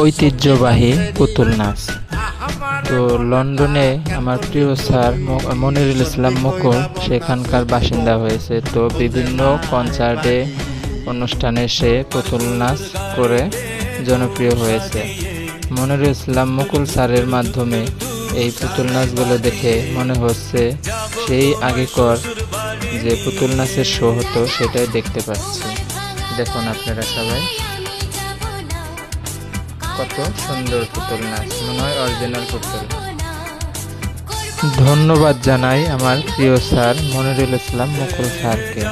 ঐতিহ্যবাহী পুতুল নাচ। তো লন্ডনে আমার প্রিয় স্যার মনিরুল ইসলাম মুকুল সেখানকার বাসিন্দা হয়েছে। তো বিভিন্ন কনসার্টে অনুষ্ঠানে সে পুতুল নাচ করে জনপ্রিয় হয়েছে। মনিরুল ইসলাম মুকুল স্যারের মাধ্যমে এই পুতুল নাচগুলো দেখে মনে হচ্ছে সেই আগেকার যে পুতুল নাচের শো হতো সেটাই দেখতে পাচ্ছি। দেখুন আপনারা সবাই, কত সুন্দর পুতুল নাচ, মনে হয় অরিজিনাল পুতুল। ধন্যবাদ জানাই আমার প্রিয় স্যার মনিরুল ইসলাম মুকুল স্যারকে।